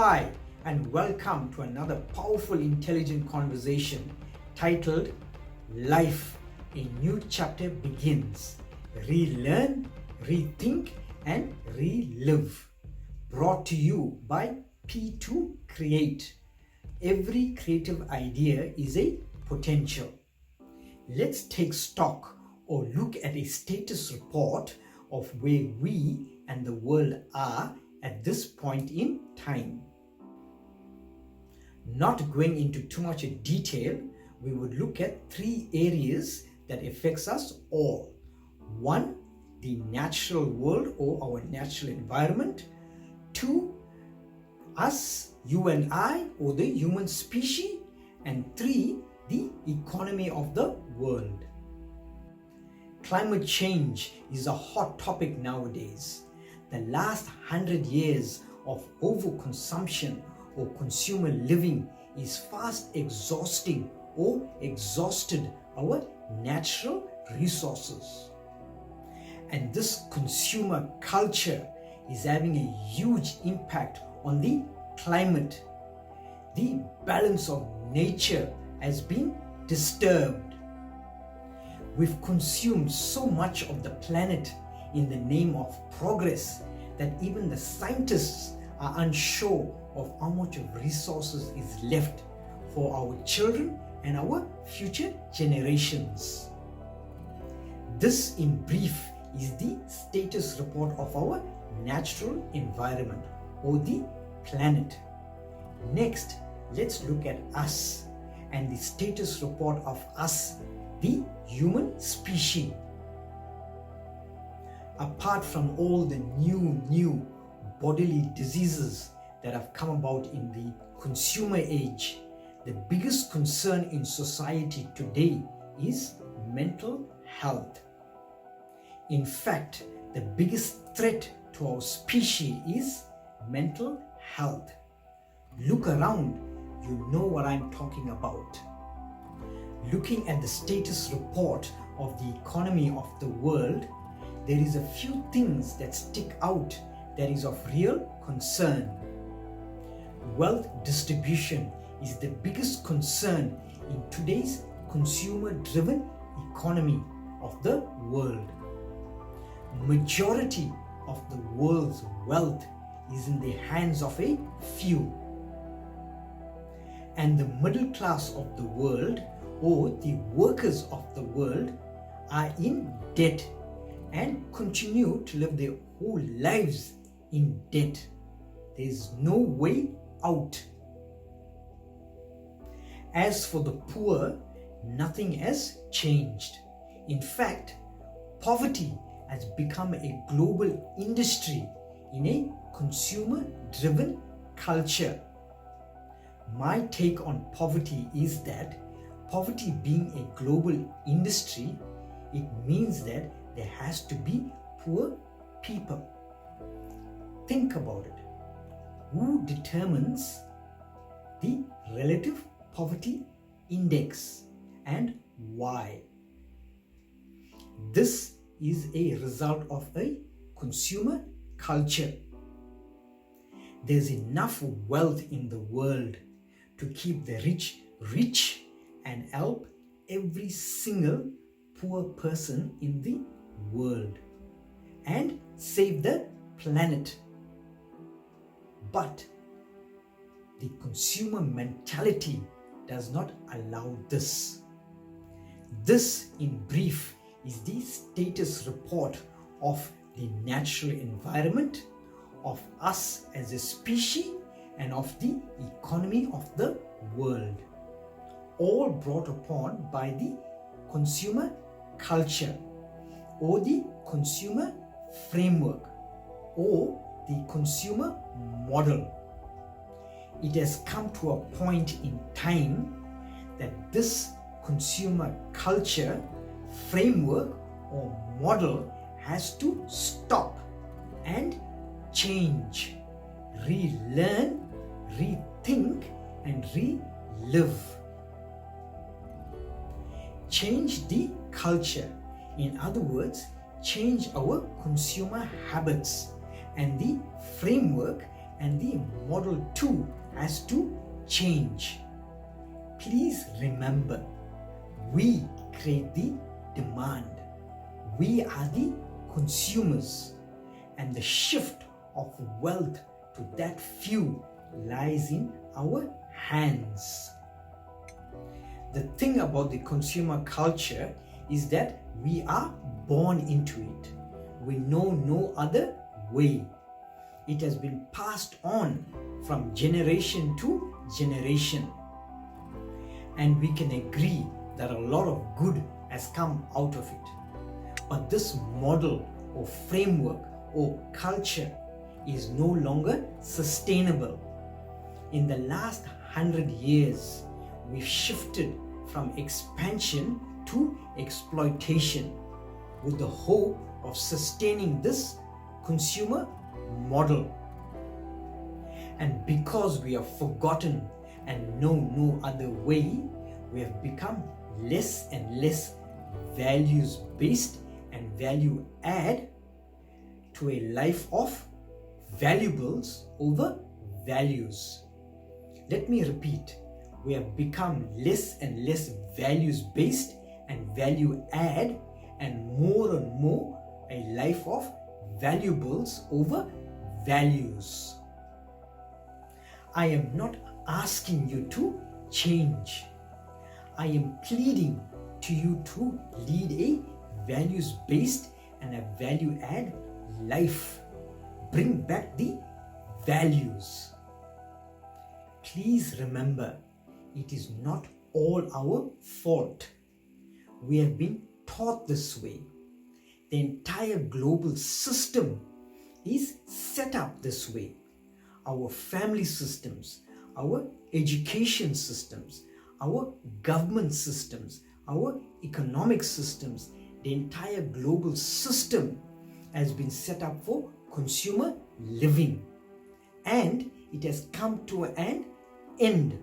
Hi, and welcome to another powerful, intelligent conversation titled Life, a New Chapter Begins. Relearn, rethink, and relive. Brought to you by P2 Create. Every creative idea is a potential. Let's take stock or look at a status report of where we and the world are at this point in time. Not going into too much detail, we would look at three areas that affects us all. One, the natural world or our natural environment. Two, us, you and I, or the human species. And three, the economy of the world. Climate change is a hot topic nowadays. The last 100 years of overconsumption or consumer living is fast exhausting or exhausted our natural resources. And this consumer culture is having a huge impact on the climate. The balance of nature has been disturbed. We've consumed so much of the planet in the name of progress that even the scientists are unsure of how much of resources is left for our children and our future generations. This in brief is the status report of our natural environment or the planet. Next, let's look at us and the status report of us, the human species. Apart from all the new bodily diseases that have come about in the consumer age, the biggest concern in society today is mental health. In fact, the biggest threat to our species is mental health. Look around, you know what I'm talking about. Looking at the status report of the economy of the world, there is a few things that stick out that is of real concern. Wealth distribution is the biggest concern in today's consumer-driven economy of the world. Majority of the world's wealth is in the hands of a few. And the middle class of the world, or the workers of the world, are in debt and continue to live their whole lives in debt. There is no way out. As for the poor, nothing has changed. In fact, poverty has become a global industry in a consumer-driven culture. My take on poverty is that poverty being a global industry, it means that there has to be poor people. Think about it. Who determines the relative poverty index and why? This is a result of a consumer culture. There's enough wealth in the world to keep the rich rich and help every single poor person in the world and save the planet. But the consumer mentality does not allow this. This in brief is the status report of the natural environment, of us as a species, and of the economy of the world, all brought upon by the consumer culture or the consumer framework or the consumer model. It has come to a point in time that this consumer culture, framework or model has to stop and change, relearn, rethink and relive. Change the culture. In other words, change our consumer habits and the framework and the model 2 has to change. Please remember, we create the demand. We are the consumers, and the shift of wealth to that few lies in our hands. The thing about the consumer culture is that we are born into it. We know no other way. It has been passed on from generation to generation. And we can agree that a lot of good has come out of it. But this model or framework or culture is no longer sustainable. In the last 100 years, we've shifted from expansion to exploitation with the hope of sustaining this consumer model. And because we have forgotten and know no other way, we have become less and less values-based and value-add to a life of valuables over values. Let me repeat, we have become less and less values-based and value-add, and more a life of valuables over values. I am not asking you to change. I am pleading to you to lead a values-based and a value-add life. Bring back the values. Please remember, it is not all our fault. We have been taught this way. The entire global system is set up this way. Our family systems, our education systems, our government systems, our economic systems, the entire global system has been set up for consumer living. And it has come to an end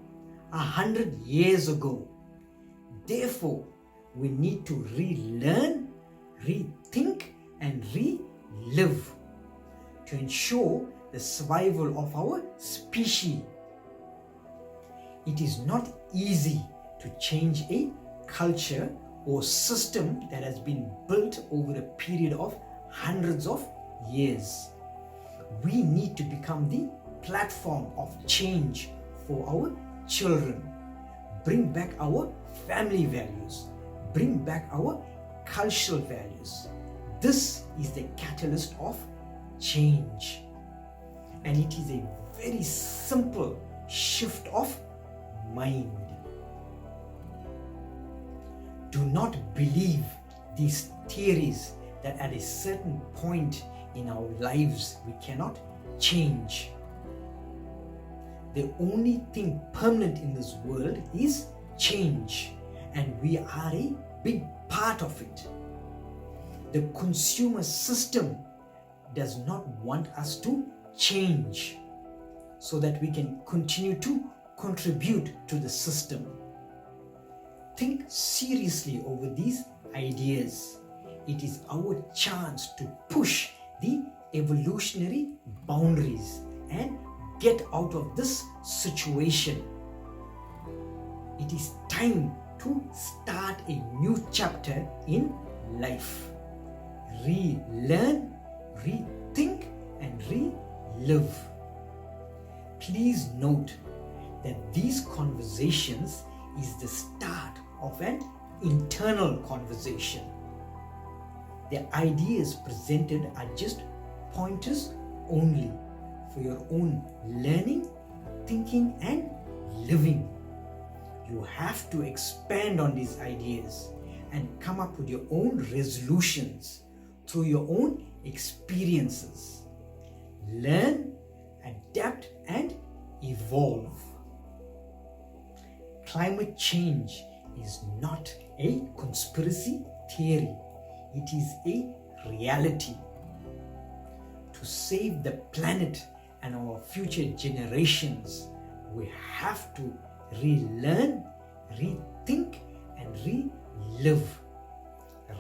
100 years ago. Therefore, we need to relearn, rethink, and relive to ensure the survival of our species. It is not easy to change a culture or system that has been built over a period of hundreds of years. We need to become the platform of change for our children. Bring back our family values. Bring back our cultural values. This is the catalyst of change. And it is a very simple shift of mind. Do not believe these theories that at a certain point in our lives we cannot change. The only thing permanent in this world is change, and we are a big part of it. The consumer system does not want us to change so that we can continue to contribute to the system. Think seriously over these ideas. It is our chance to push the evolutionary boundaries and get out of this situation. It is time to start a new chapter in life. Relearn, rethink, and relive. Please note that these conversations is the start of an internal conversation. The ideas presented are just pointers only for your own learning, thinking, and living. You have to expand on these ideas and come up with your own resolutions through your own experiences. Learn, adapt, and evolve. Climate change is not a conspiracy theory. It is a reality. To save the planet and our future generations, we have to relearn, rethink, and relive.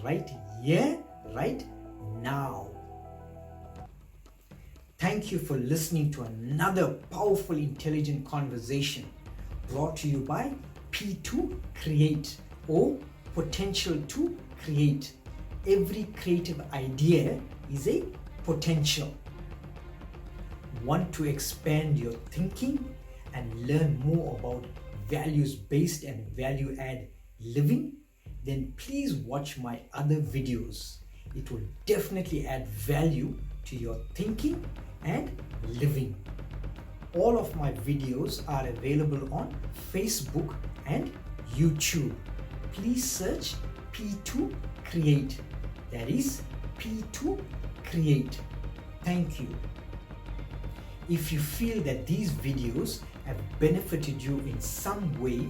Right here, right now. Thank you for listening to another powerful, intelligent conversation brought to you by P2 Create, or Potential to Create. Every creative idea is a potential. Want to expand your thinking and learn more about values-based and value-add living? Then please watch my other videos. It will definitely add value to your thinking and living. All of my videos are available on Facebook and YouTube. Please search P2 Create. That is P2 Create. Thank you. If you feel that these videos have benefited you in some way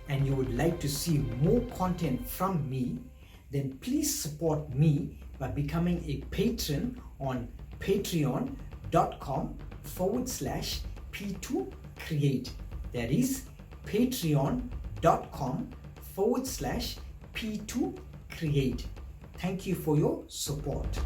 and you would like to see more content from me, then please support me by becoming a patron on patreon.com/P2Create. That is patreon.com/P2Create. Thank you for your support.